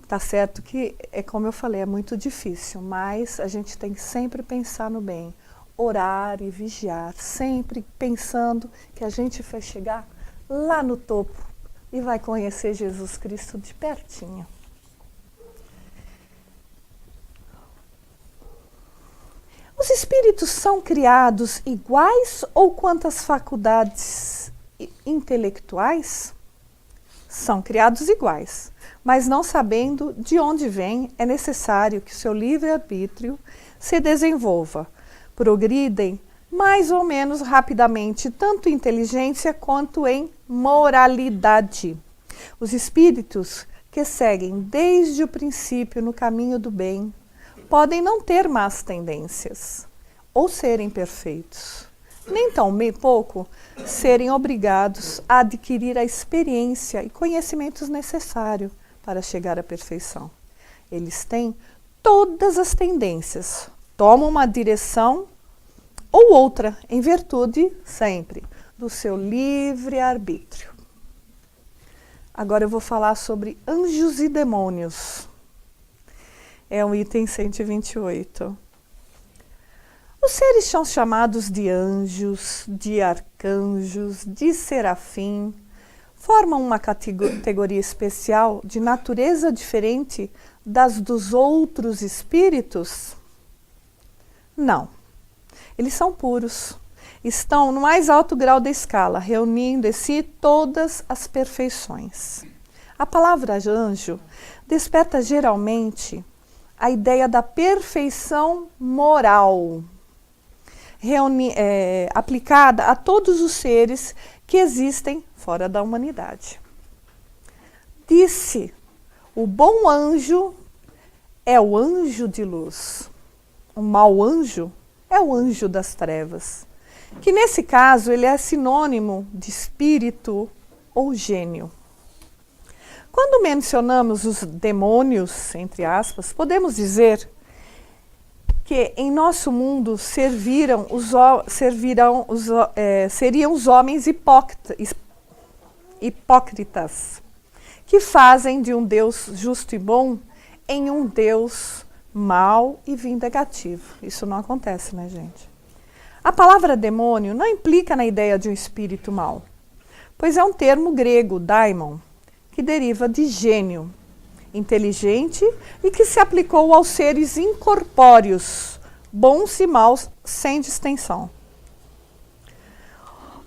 Speaker 3: Tá certo que, é como eu falei, é muito difícil, mas a gente tem que sempre pensar no bem. Orar e vigiar, sempre pensando que a gente vai chegar lá no topo e vai conhecer Jesus Cristo de pertinho. Os espíritos são criados iguais ou quantas faculdades intelectuais? São criados iguais, mas não sabendo de onde vem, é necessário que o seu livre-arbítrio se desenvolva. Progridem mais ou menos rapidamente, tanto em inteligência quanto em moralidade. Os espíritos que seguem desde o princípio no caminho do bem podem não ter más tendências ou serem perfeitos, nem tão pouco serem obrigados a adquirir a experiência e conhecimentos necessários para chegar à perfeição. Eles têm todas as tendências, tomam uma direção ou outra, em virtude, sempre, do seu livre-arbítrio. Agora eu vou falar sobre anjos e demônios. É o item 128. Os seres são chamados de anjos, de arcanjos, de serafim. Formam uma categoria especial de natureza diferente das dos outros espíritos? Não. Eles são puros. Estão no mais alto grau da escala, reunindo em si todas as perfeições. A palavra anjo desperta geralmente a ideia da perfeição moral, aplicada a todos os seres que existem fora da humanidade. disse: o bom anjo é o anjo de luz. O mau anjo é o anjo das trevas. Que nesse caso ele é sinônimo de espírito ou gênio. Quando mencionamos os demônios, entre aspas, podemos dizer que em nosso mundo seriam os homens hipócritas, que fazem de um Deus justo e bom em um Deus mau e vingativo. Isso não acontece, né, gente? A palavra demônio não implica na ideia de um espírito mau, pois é um termo grego, daimon, que deriva de gênio, inteligente e que se aplicou aos seres incorpóreos, bons e maus, sem distinção.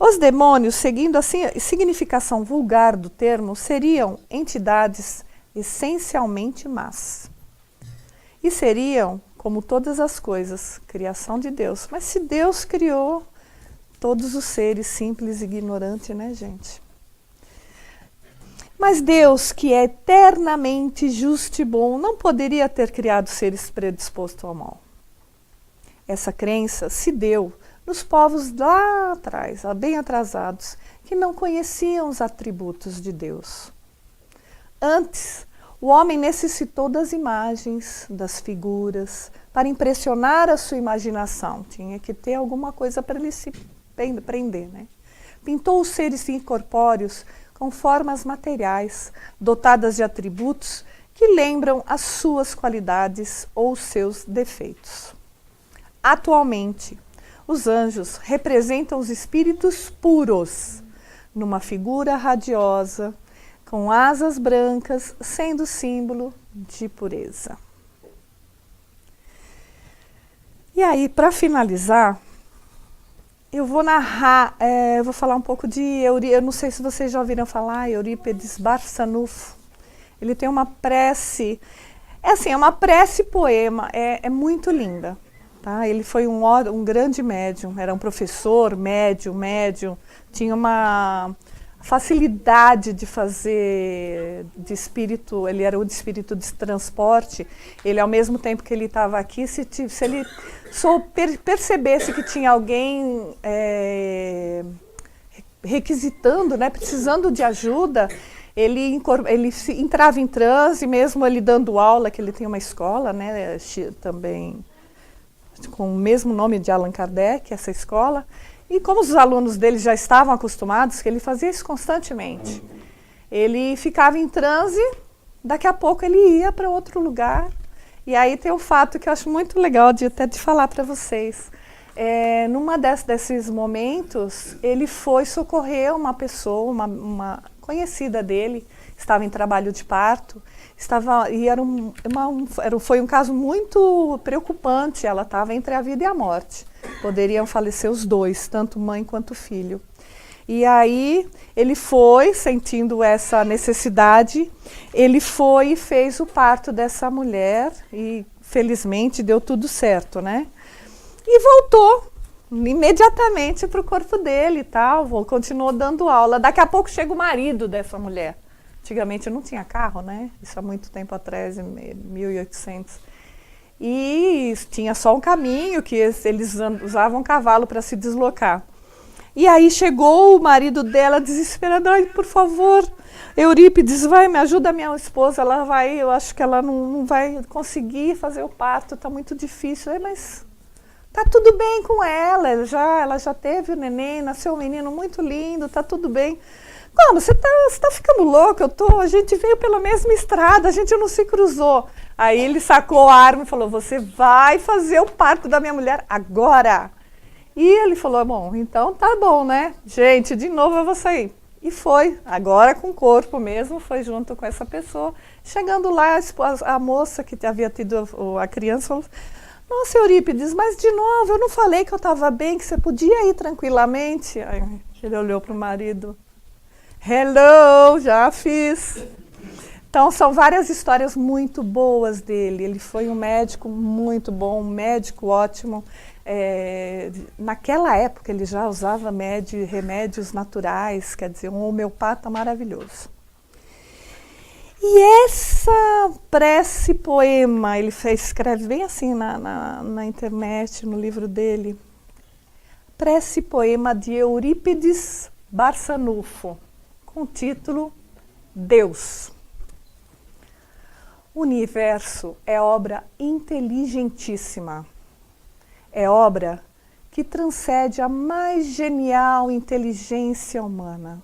Speaker 3: Os demônios, seguindo a significação vulgar do termo, seriam entidades essencialmente más. E seriam, como todas as coisas, criação de Deus. Mas se Deus criou todos os seres simples e ignorantes, né, gente? Mas Deus, que é eternamente justo e bom, não poderia ter criado seres predispostos ao mal. Essa crença se deu nos povos lá atrás, bem atrasados, que não conheciam os atributos de Deus. Antes, o homem necessitou das imagens, das figuras, para impressionar a sua imaginação. Tinha que ter alguma coisa para ele se prender, né? Pintou os seres incorpóreos com formas materiais, dotadas de atributos que lembram as suas qualidades ou os seus defeitos. Atualmente, os anjos representam os espíritos puros, numa figura radiosa, com asas brancas, sendo símbolo de pureza. E aí, para finalizar, eu vou narrar, eu vou falar um pouco de Eurípides. Eu não sei se vocês já ouviram falar, Eurípides Barçanufo. Ele tem uma prece, é uma prece-poema, é muito linda. Tá? Ele foi um grande médium, era um professor, médium, tinha uma facilidade de fazer de espírito, ele era o de espírito de transporte. Ele, ao mesmo tempo que ele estava aqui, se ele percebesse que tinha alguém requisitando, né, precisando de ajuda, ele entrava em transe, mesmo ele dando aula, que ele tem uma escola, né, também com o mesmo nome de Allan Kardec, essa escola. E como os alunos dele já estavam acostumados, que ele fazia isso constantemente. Ele ficava em transe, daqui a pouco ele ia para outro lugar. E aí tem um fato que eu acho muito legal de falar para vocês. Numa desses momentos, ele foi socorrer uma pessoa, uma conhecida dele, estava em trabalho de parto. Foi um caso muito preocupante, ela estava entre a vida e a morte. Poderiam falecer os dois, tanto mãe quanto filho. E aí ele foi, sentindo essa necessidade, ele foi e fez o parto dessa mulher e felizmente deu tudo certo, né? E voltou imediatamente para o corpo dele e tal, continuou dando aula. Daqui a pouco chega o marido dessa mulher. Antigamente não tinha carro, né? Isso há muito tempo atrás, em 1800. E tinha só um caminho que eles usavam cavalo para se deslocar. E aí chegou o marido dela desesperado: ai, por favor, Eurípides, me ajuda a minha esposa, eu acho que ela não vai conseguir fazer o parto, está muito difícil. Mas tá tudo bem com ela, ela já teve o neném, nasceu um menino muito lindo, tá tudo bem. Como? Você tá ficando louco? A gente veio pela mesma estrada, a gente não se cruzou. Aí ele sacou a arma e falou: você vai fazer o parto da minha mulher agora. E ele falou: bom, então tá bom, né? Gente, de novo eu vou sair. E foi, agora com o corpo mesmo, foi junto com essa pessoa. Chegando lá, a moça que havia tido a criança falou: nossa, Eurípides, mas de novo, eu não falei que eu estava bem, que você podia ir tranquilamente? Aí ele olhou para o marido: hello, já fiz. Então, são várias histórias muito boas dele. Ele foi um médico muito bom, um médico ótimo. Naquela época, ele já usava remédios naturais, quer dizer, um homeopata maravilhoso. E essa prece poema, ele escreve bem assim na internet, no livro dele, prece poema de Eurípides Barçanufo, com o título Deus. O universo é obra inteligentíssima, é obra que transcende a mais genial inteligência humana.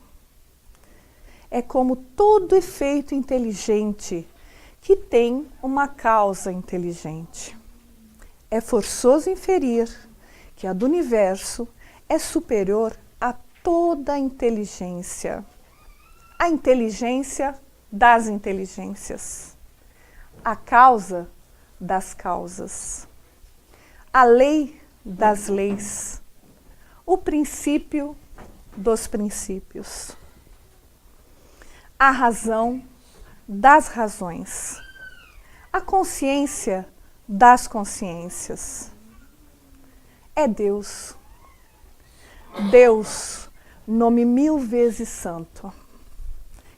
Speaker 3: É como todo efeito inteligente que tem uma causa inteligente. É forçoso inferir que a do universo é superior a toda a inteligência das inteligências, a causa das causas, a lei das leis, o princípio dos princípios, a razão das razões, a consciência das consciências. É Deus. Deus, nome 1000 vezes santo,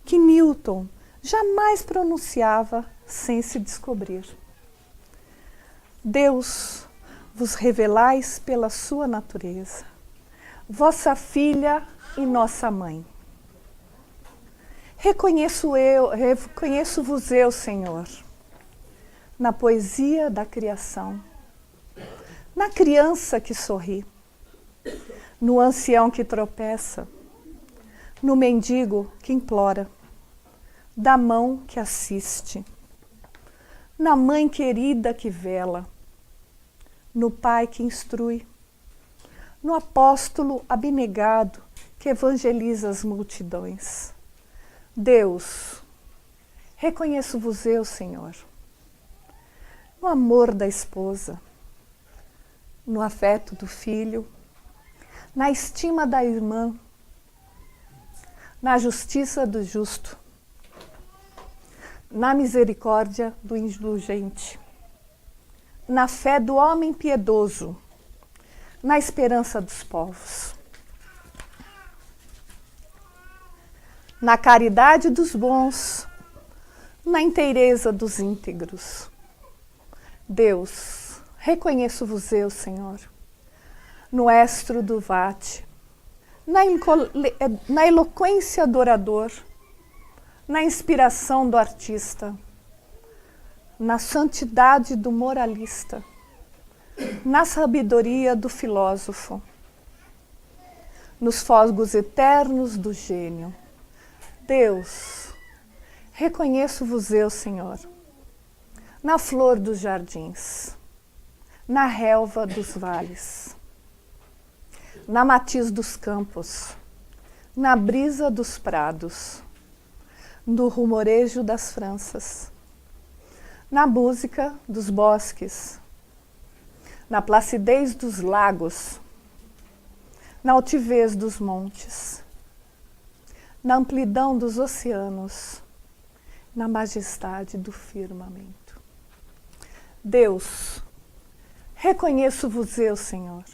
Speaker 3: que Newton jamais pronunciava sem se descobrir. Deus, vos revelais pela sua natureza, vossa filha e nossa mãe. Reconheço-vos eu, Senhor, na poesia da criação, na criança que sorri, no ancião que tropeça, no mendigo que implora, da mão que assiste, na mãe querida que vela, no pai que instrui, no apóstolo abnegado que evangeliza as multidões. Deus, reconheço-vos eu, Senhor, no amor da esposa, no afeto do filho, na estima da irmã, na justiça do justo, na misericórdia do indulgente, na fé do homem piedoso, na esperança dos povos, na caridade dos bons, na inteireza dos íntegros. Deus, reconheço-vos eu, Senhor, no estro do vate, na eloquência do orador, na inspiração do artista, na santidade do moralista, na sabedoria do filósofo, nos fogos eternos do gênio. Deus, reconheço-vos eu, Senhor, na flor dos jardins, na relva dos vales, na matiz dos campos, na brisa dos prados, no rumorejo das franças, na música dos bosques, na placidez dos lagos, na altivez dos montes, na amplidão dos oceanos, na majestade do firmamento. Deus, reconheço-vos eu, Senhor,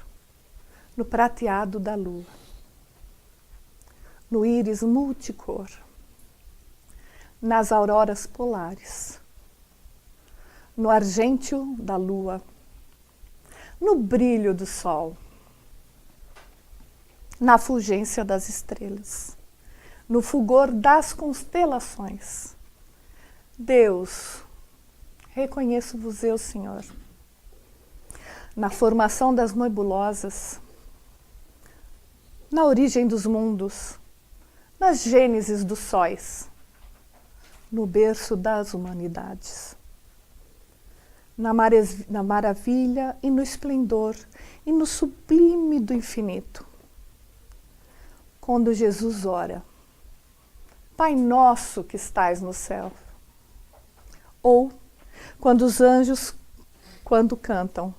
Speaker 3: no prateado da lua, no íris multicor, nas auroras polares, no argêntio da lua, no brilho do sol, na fulgência das estrelas, no fulgor das constelações. Deus, reconheço-vos eu, Senhor, na formação das nebulosas, na origem dos mundos, na gênese dos sóis, no berço das humanidades, na maravilha e no esplendor e no sublime do infinito. Quando Jesus ora, Pai nosso que estais no céu, ou quando os anjos, quando cantam,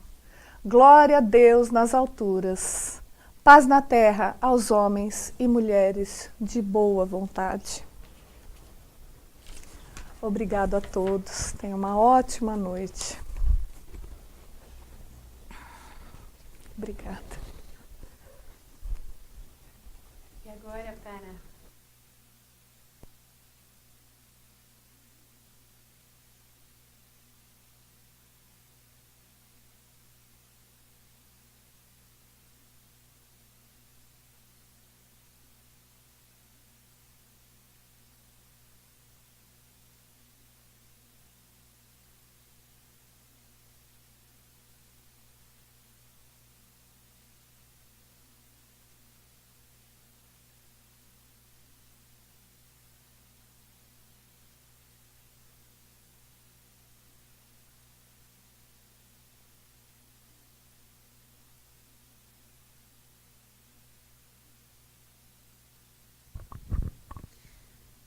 Speaker 3: glória a Deus nas alturas, paz na terra aos homens e mulheres de boa vontade. Obrigado a todos. Tenham uma ótima noite. Obrigada.
Speaker 1: E agora para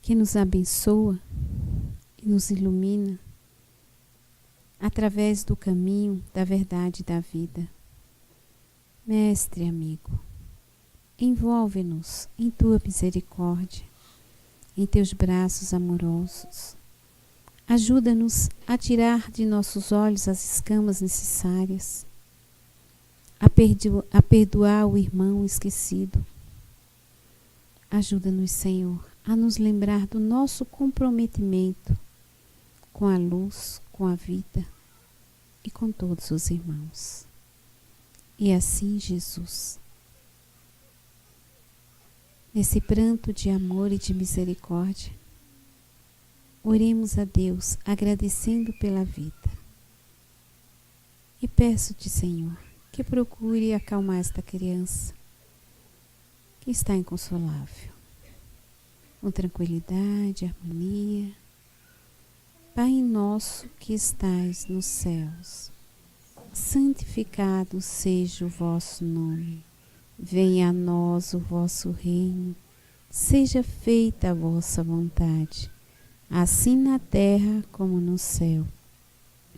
Speaker 1: que nos abençoa e nos ilumina através do caminho da verdade e da vida. Mestre amigo, envolve-nos em tua misericórdia, em teus braços amorosos. Ajuda-nos a tirar de nossos olhos as escamas necessárias, a perdoar o irmão esquecido. Ajuda-nos, Senhor, a nos lembrar do nosso comprometimento com a luz, com a vida e com todos os irmãos. E assim, Jesus, nesse pranto de amor e de misericórdia, oremos a Deus agradecendo pela vida. E peço-te, Senhor, que procure acalmar esta criança que está inconsolável, com tranquilidade, harmonia. Pai nosso que estais nos céus, santificado seja o vosso nome. Venha a nós o vosso reino. Seja feita a vossa vontade, assim na terra como no céu.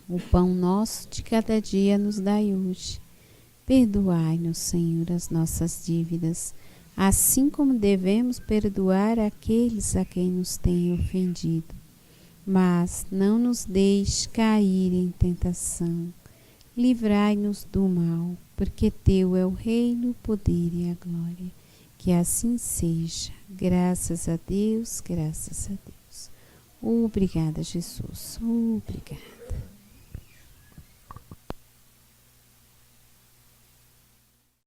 Speaker 1: O pão nosso de cada dia nos dai hoje. Perdoai-nos, Senhor, as nossas dívidas, assim como devemos perdoar aqueles a quem nos têm ofendido. Mas não nos deixe cair em tentação. Livrai-nos do mal, porque teu é o reino, o poder e a glória. Que assim seja. Graças a Deus, graças a Deus. Obrigada, Jesus. Obrigada.